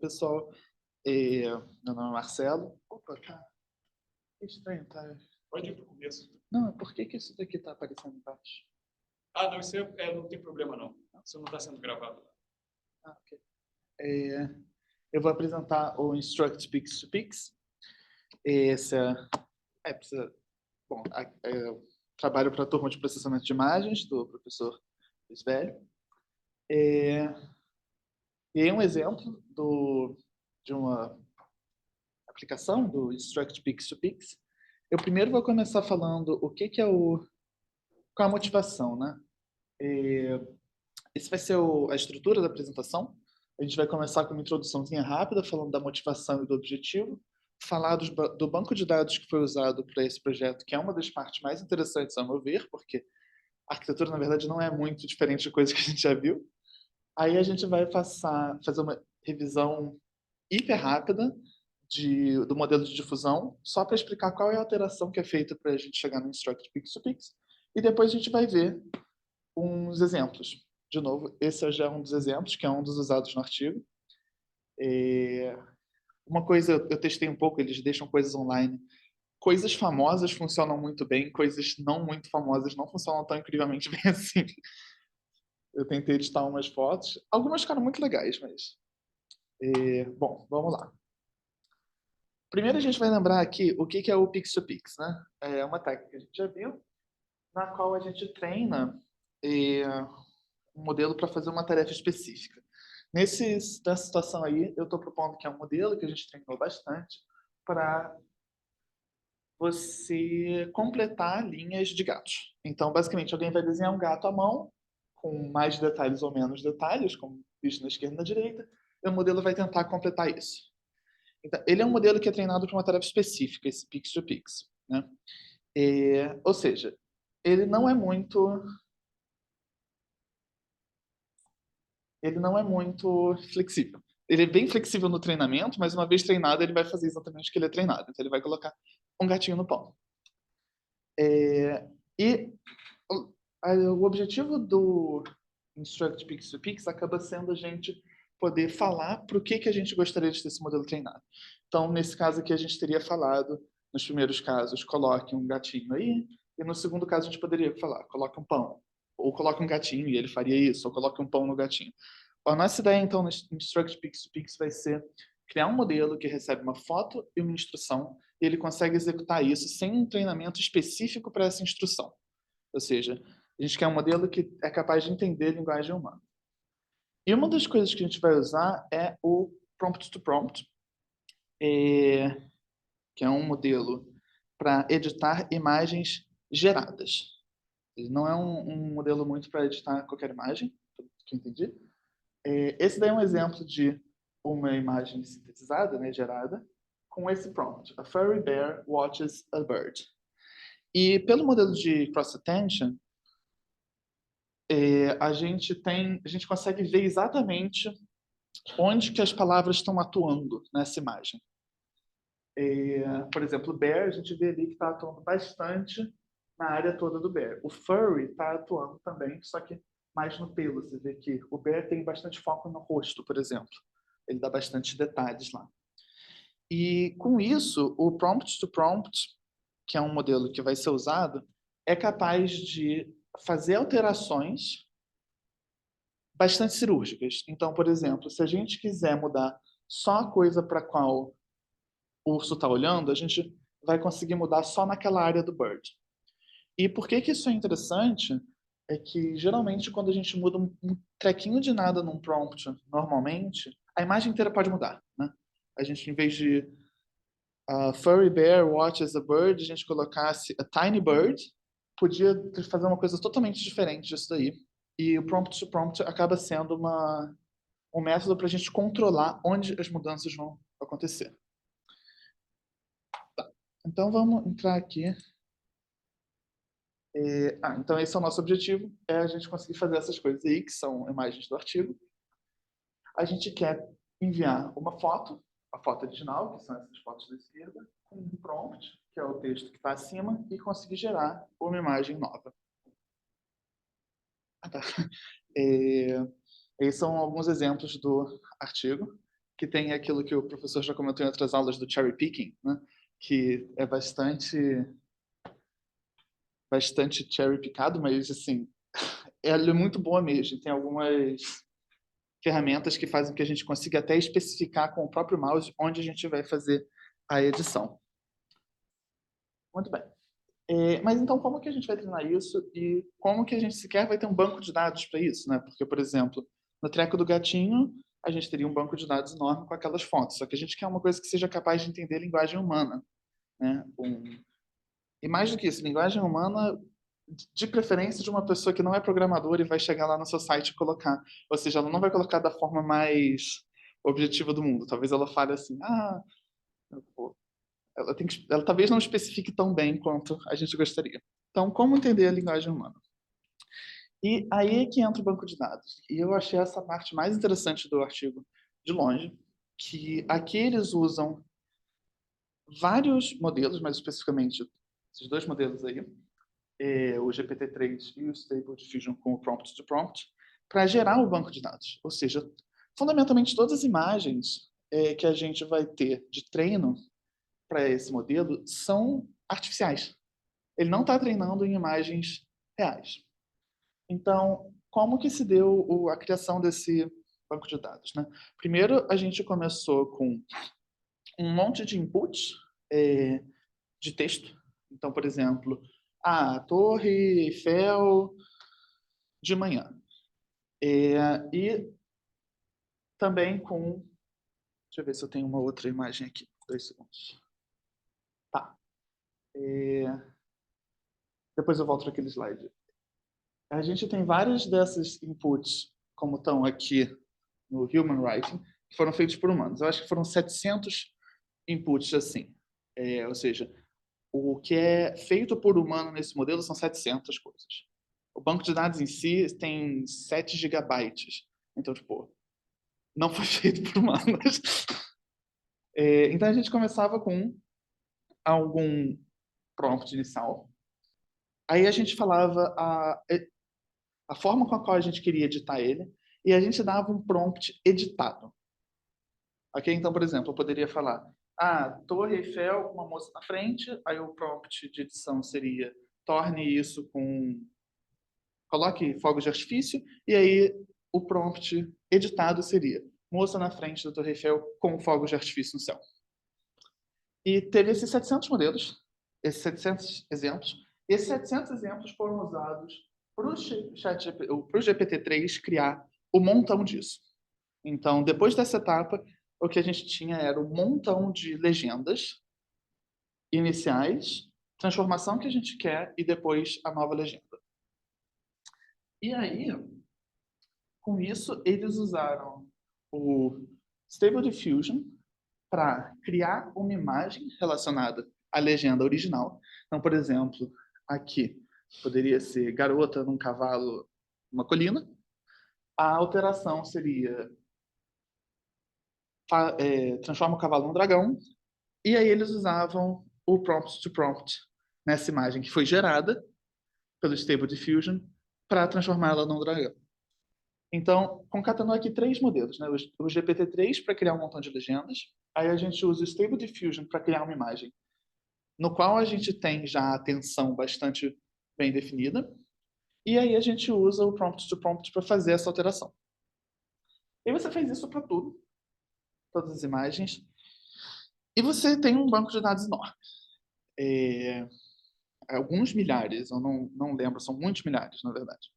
pessoal. Meu nome é Marcelo. Opa, cara, que estranho, tá? Pode ir para o começo. Não, por que isso daqui tá aparecendo embaixo? Ah, não, isso não tem problema, não. Isso não está sendo gravado. Ah, ok. Eu vou apresentar o Instruct Pix2Pix. Esse eu trabalho para a turma de processamento de imagens do professor Luiz Velho. E aí um exemplo de uma aplicação do Instruct Pix2Pix. Eu primeiro vou começar falando qual é a motivação, né? Esse vai ser a estrutura da apresentação. A gente vai começar com uma introduçãozinha rápida, falando da motivação e do objetivo, falar do banco de dados que foi usado para esse projeto, que é uma das partes mais interessantes, ao meu ver, porque a arquitetura, na verdade, não é muito diferente de coisa que a gente já viu. Aí a gente vai fazer uma revisão hiper rápida do modelo de difusão, só para explicar qual é a alteração que é feita para a gente chegar no Instruct Pix2Pix. E depois a gente vai ver uns exemplos. De novo, esse já é um dos exemplos, que é um dos usados no artigo. Uma coisa, eu testei um pouco, eles deixam coisas online. Coisas famosas funcionam muito bem, coisas não muito famosas não funcionam tão incrivelmente bem assim. Eu tentei editar umas fotos. Algumas ficaram muito legais, mas... bom, vamos lá. Primeiro a gente vai lembrar aqui o que é o Pix2Pix, né? É uma técnica que a gente já viu, na qual a gente treina um modelo para fazer uma tarefa específica. Nessa situação aí, eu estou propondo que é um modelo que a gente treinou bastante para você completar linhas de gatos. Então, basicamente, alguém vai desenhar um gato à mão, com mais detalhes ou menos detalhes, como visto na esquerda e na direita, e o modelo vai tentar completar isso. Então, ele é um modelo que é treinado para uma tarefa específica, esse Pix2Pix, né? Ou seja, ele não é muito flexível. Ele é bem flexível no treinamento, mas uma vez treinado, ele vai fazer exatamente o que ele é treinado. Então, ele vai colocar um gatinho no pão. E o objetivo do Instruct Pix2Pix acaba sendo a gente poder falar para o que a gente gostaria de ter esse modelo treinado. Então, nesse caso aqui, a gente teria falado, nos primeiros casos, coloque um gatinho aí, e no segundo caso, a gente poderia falar, coloque um pão, ou coloque um gatinho, e ele faria isso, ou coloque um pão no gatinho. A nossa ideia, então, no Instruct Pix2Pix vai ser criar um modelo que recebe uma foto e uma instrução, e ele consegue executar isso sem um treinamento específico para essa instrução. Ou seja, a gente quer um modelo que é capaz de entender a linguagem humana. E uma das coisas que a gente vai usar é o Prompt-to-Prompt, que é um modelo para editar imagens geradas. Ele não é um modelo muito para editar qualquer imagem, pelo que eu entendi. Esse daí é um exemplo de uma imagem sintetizada, né, gerada, com esse prompt. A furry bear watches a bird. E pelo modelo de cross-attention, a gente consegue ver exatamente onde que as palavras estão atuando nessa imagem. Por exemplo, o bear, a gente vê ali que está atuando bastante na área toda do bear. O furry está atuando também, só que mais no pelo. Você vê que o bear tem bastante foco no rosto, por exemplo. Ele dá bastante detalhes lá. E com isso, o prompt-to-prompt, que é um modelo que vai ser usado, é capaz de fazer alterações bastante cirúrgicas. Então, por exemplo, se a gente quiser mudar só a coisa para a qual o urso está olhando, a gente vai conseguir mudar só naquela área do bird. E por que isso é interessante? É que, geralmente, quando a gente muda um trequinho de nada num prompt, normalmente, a imagem inteira pode mudar, né? A gente, em vez de furry bear watches a bird, a gente colocasse a tiny bird, podia fazer uma coisa totalmente diferente disso daí. E o prompt-to-prompt acaba sendo um método para a gente controlar onde as mudanças vão acontecer. Tá. Então, vamos entrar aqui. Então esse é o nosso objetivo, é a gente conseguir fazer essas coisas aí, que são imagens do artigo. A gente quer enviar uma foto, a foto original, que são essas fotos da esquerda, com um prompt, que é o texto que está acima, e conseguir gerar uma imagem nova. Tá. Esses são alguns exemplos do artigo. que tem aquilo que o professor já comentou em outras aulas do cherry picking, né? Que é bastante cherry picado, mas assim, ela é muito boa mesmo. Tem algumas ferramentas que fazem que a gente consiga até especificar com o próprio mouse onde a gente vai fazer a edição. Muito bem. Mas então, como que a gente vai treinar isso e como que a gente sequer vai ter um banco de dados para isso, né? Porque, por exemplo, no treco do gatinho, a gente teria um banco de dados enorme com aquelas fontes, só que a gente quer uma coisa que seja capaz de entender linguagem humana, né? E mais do que isso, linguagem humana, de preferência de uma pessoa que não é programadora e vai chegar lá no seu site e colocar. Ou seja, ela não vai colocar da forma mais objetiva do mundo. Talvez ela fale assim, pô, ela talvez não especifique tão bem quanto a gente gostaria. Então, como entender a linguagem humana? E aí é que entra o banco de dados. E eu achei essa parte mais interessante do artigo de longe, que aqui eles usam vários modelos, mas especificamente esses dois modelos aí, o GPT-3 e o Stable Diffusion com o Prompt to Prompt, para gerar o banco de dados. Ou seja, fundamentalmente todas as imagens que a gente vai ter de treino para esse modelo são artificiais. Ele não está treinando em imagens reais. Então, como que se deu a criação desse banco de dados, né? Primeiro, a gente começou com um monte de inputs de texto. Então, por exemplo, Torre Eiffel de manhã. E também com... Deixa eu ver se eu tenho uma outra imagem aqui. 2 segundos. Tá. Depois eu volto para aquele slide. A gente tem vários desses inputs, como estão aqui no Human Writing, que foram feitos por humanos. Eu acho que foram 700 inputs assim. Ou seja, o que é feito por humano nesse modelo são 700 coisas. O banco de dados em si tem 7 gigabytes. Então, tipo, não foi feito por humanos. Então, a gente começava com algum prompt inicial. Aí a gente falava a forma com a qual a gente queria editar ele e a gente dava um prompt editado. Ok? Então, por exemplo, eu poderia falar Torre Eiffel com uma moça na frente, aí o prompt de edição seria torne isso com... Coloque fogos de artifício, e aí o prompt editado seria moça na frente da Torre Eiffel com fogos de artifício no céu. E teve esses 700 modelos, esses 700 exemplos. Esses 700 exemplos foram usados para o GPT-3 criar o montão disso. Então, depois dessa etapa, o que a gente tinha era um montão de legendas iniciais, transformação que a gente quer e depois a nova legenda. E aí, com isso, eles usaram o Stable Diffusion para criar uma imagem relacionada à legenda original. Então, por exemplo, aqui poderia ser garota num cavalo numa colina. A alteração seria transforma o cavalo num dragão. E aí eles usavam o prompt to prompt nessa imagem que foi gerada pelo Stable Diffusion para transformá-la num dragão. Então, concatenou aqui 3 modelos, né? O GPT-3 para criar um montão de legendas, aí a gente usa o Stable Diffusion para criar uma imagem, no qual a gente tem já a tensão bastante bem definida, e aí a gente usa o Prompt to Prompt para fazer essa alteração. E você faz isso para tudo, todas as imagens, e você tem um banco de dados enorme. Alguns milhares, eu não lembro, são muitos milhares, na verdade.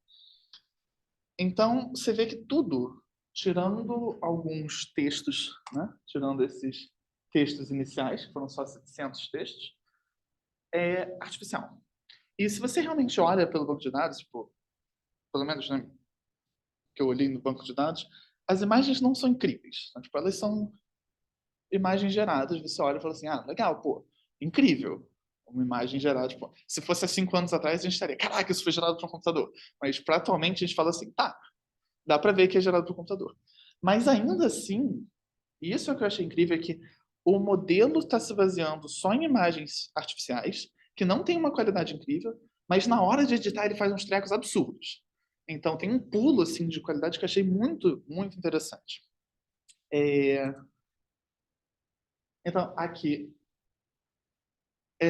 Então, você vê que tudo, tirando alguns textos, né? Tirando esses textos iniciais, que foram só 700 textos, é artificial. E se você realmente olha pelo banco de dados, tipo, pelo menos, né, que eu olhei no banco de dados, as imagens não são incríveis. Né? Tipo, elas são imagens geradas, você olha e fala assim, legal, pô, incrível. Uma imagem gerada, tipo, se fosse há 5 anos atrás, a gente estaria, caraca, isso foi gerado por um computador. Mas, para atualmente, a gente fala assim, dá para ver que é gerado por computador. Mas, ainda assim, isso é o que eu achei incrível, é que o modelo está se baseando só em imagens artificiais, que não tem uma qualidade incrível, mas na hora de editar ele faz uns trecos absurdos. Então, tem um pulo, assim, de qualidade que eu achei muito, muito interessante. Então, aqui,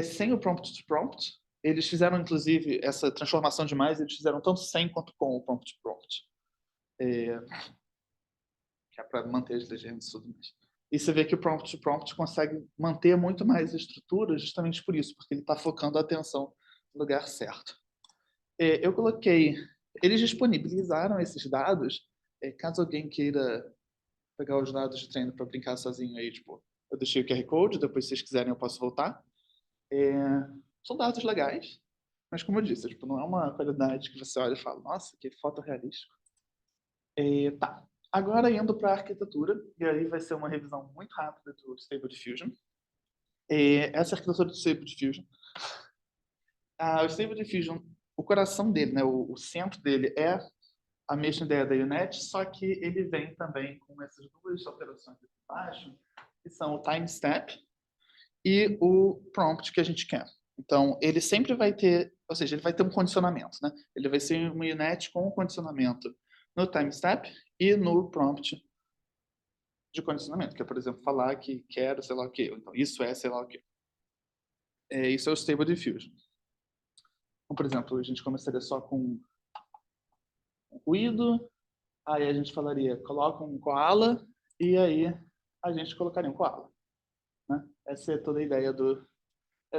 sem o prompt to prompt, eles fizeram, inclusive, essa transformação de imagem, eles fizeram tanto sem quanto com o prompt to prompt. Que é para manter as legendas e tudo mais. E você vê que o prompt to prompt consegue manter muito mais a estrutura justamente por isso, porque ele está focando a atenção no lugar certo. Eu coloquei... Eles disponibilizaram esses dados, caso alguém queira pegar os dados de treino para brincar sozinho aí, tipo, eu deixei o QR Code, depois se vocês quiserem eu posso voltar. São dados legais, mas como eu disse, tipo, não é uma qualidade que você olha e fala, nossa, que fotorrealístico. Tá. Agora indo para a arquitetura, e aí vai ser uma revisão muito rápida do Stable Diffusion. Essa arquitetura do Stable Diffusion, o Stable Diffusion, o coração dele, né, o centro dele é a mesma ideia da UNet, só que ele vem também com essas duas alterações aqui embaixo, que são o time step e o prompt que a gente quer. Então, ele sempre vai ter, ou seja, ele vai ter um condicionamento, né? Ele vai ser uma UNet com um condicionamento no time step e no prompt de condicionamento, que é, por exemplo, falar que quero sei lá o quê, então isso é sei lá o quê. Isso é o Stable Diffusion. Então, por exemplo, a gente começaria só com ruído, aí a gente falaria, coloca um koala, e aí a gente colocaria um koala. Né? Essa é toda a ideia do...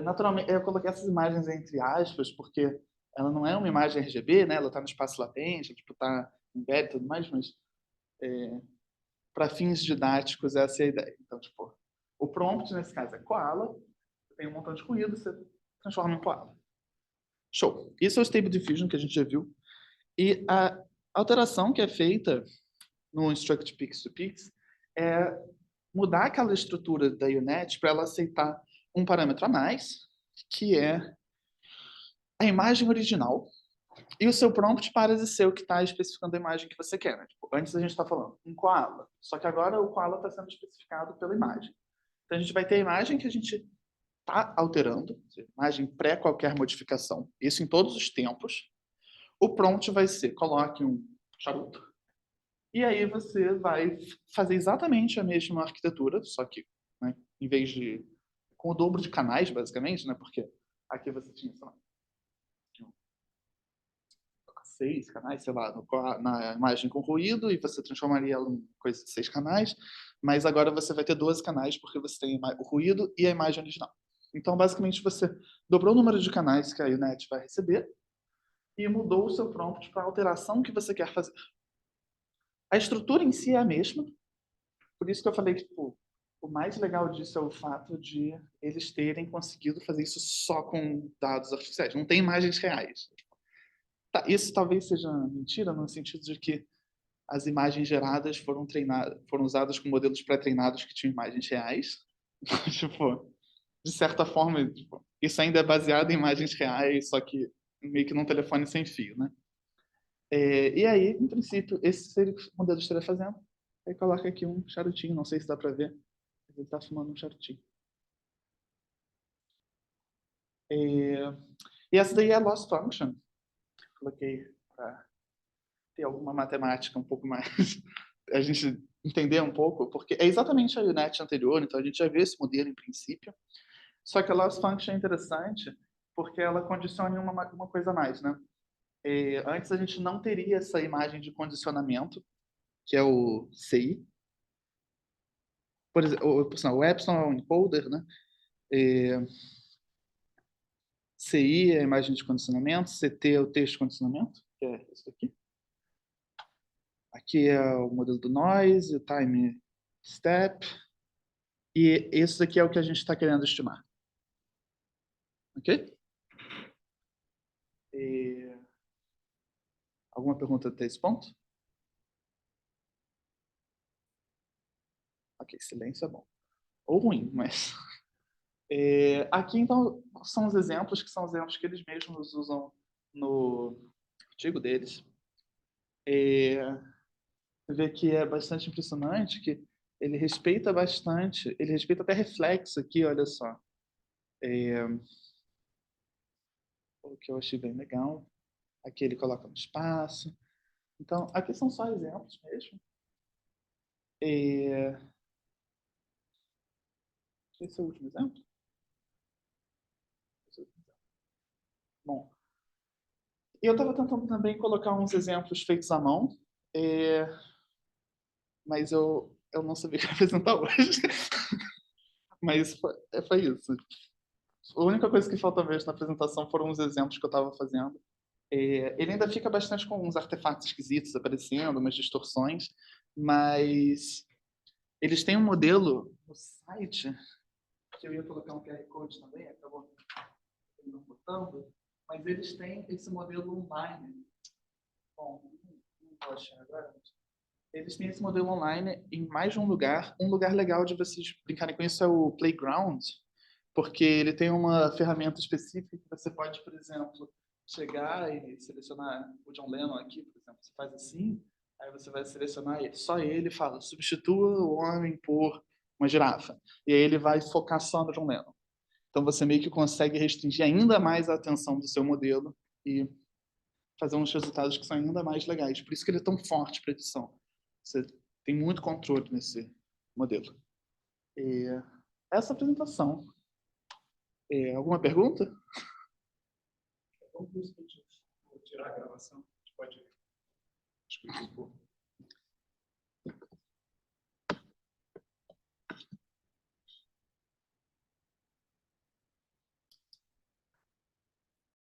naturalmente, eu coloquei essas imagens entre aspas, porque ela não é uma imagem RGB, né? Ela está no espaço latente, tipo, está em beta e tudo mais, mas para fins didáticos essa é a ideia. Então, tipo, o prompt nesse caso é koala, tem um montão de ruído, você transforma em koala. Show. Isso é o Stable Diffusion que a gente já viu. E a alteração que é feita no Instruct Pix to Pix é mudar aquela estrutura da UNet para ela aceitar um parâmetro a mais, que é a imagem original e o seu prompt para de ser o que está especificando a imagem que você quer. Né? Tipo, antes a gente está falando um koala, só que agora o koala está sendo especificado pela imagem. Então a gente vai ter a imagem que a gente está alterando, imagem pré qualquer modificação, isso em todos os tempos. O prompt vai ser, coloque um charuto, e aí você vai fazer exatamente a mesma arquitetura, só que, né, em vez de, com o dobro de canais, basicamente, né, porque aqui você tinha, sei lá, 6 canais, sei lá, na imagem com ruído, e você transformaria ela em coisa de 6 canais, mas agora você vai ter 12 canais, porque você tem o ruído e a imagem original. Então, basicamente, você dobrou o número de canais que a UNet vai receber e mudou o seu prompt para a alteração que você quer fazer. A estrutura em si é a mesma, por isso que eu falei que tipo, o mais legal disso é o fato de eles terem conseguido fazer isso só com dados artificiais. Não tem imagens reais. Tá, isso talvez seja mentira, no sentido de que as imagens geradas foram usadas com modelos pré-treinados que tinham imagens reais. Tipo, de certa forma, tipo, isso ainda é baseado em imagens reais, só que meio que num telefone sem fio, né? E aí, em princípio, esse seria o que o modelo estaria fazendo. Aí coloca aqui um charutinho, não sei se dá para ver, mas ele está fumando um charutinho. E essa daí é a loss function. Coloquei para ter alguma matemática um pouco mais a gente entender um pouco, porque é exatamente a UNet anterior, então a gente já viu esse modelo em princípio, só que a loss function é interessante porque ela condiciona uma coisa a mais, né? Antes a gente não teria essa imagem de condicionamento, que é o CI. Por exemplo, o Epson é um encoder, né? CI é a imagem de condicionamento, CT é o texto de condicionamento, que é isso aqui. Aqui é o modelo do noise, o time step. E esse daqui é o que a gente está querendo estimar. Ok? Alguma pergunta até esse ponto? Ok, silêncio é bom. Ou ruim, mas... aqui, então, são os exemplos, que são os exemplos que eles mesmos usam no artigo deles. Você vê que é bastante impressionante, que ele respeita bastante, ele respeita até reflexo aqui, olha só. O que eu achei bem legal. Aqui ele coloca no espaço. Então, aqui são só exemplos mesmo. Esse é o último exemplo? Bom, eu estava tentando também colocar uns exemplos feitos à mão, é, mas eu não sabia o que apresentar hoje. Mas foi isso. A única coisa que falta mesmo na apresentação foram os exemplos que eu estava fazendo. Ele ainda fica bastante com uns artefatos esquisitos aparecendo, umas distorções, mas eles têm um modelo no site, que eu ia colocar um QR Code também, acabou não botando, mas eles têm esse modelo online. Bom, não vou achar agora. Eles têm esse modelo online em mais de um lugar. Um lugar legal de vocês brincarem com isso é o Playground, porque ele tem uma ferramenta específica que você pode, por exemplo, chegar e selecionar o John Lennon aqui, por exemplo. Você faz assim, aí você vai selecionar ele, só ele, fala, substitua o homem por uma girafa. E aí ele vai focar só no John Lennon. Então você meio que consegue restringir ainda mais a atenção do seu modelo e fazer uns resultados que são ainda mais legais. Por isso que ele é tão forte para edição. Você tem muito controle nesse modelo. E essa apresentação. Alguma pergunta? Vamos tirar a gravação. A gente pode discutir um pouco.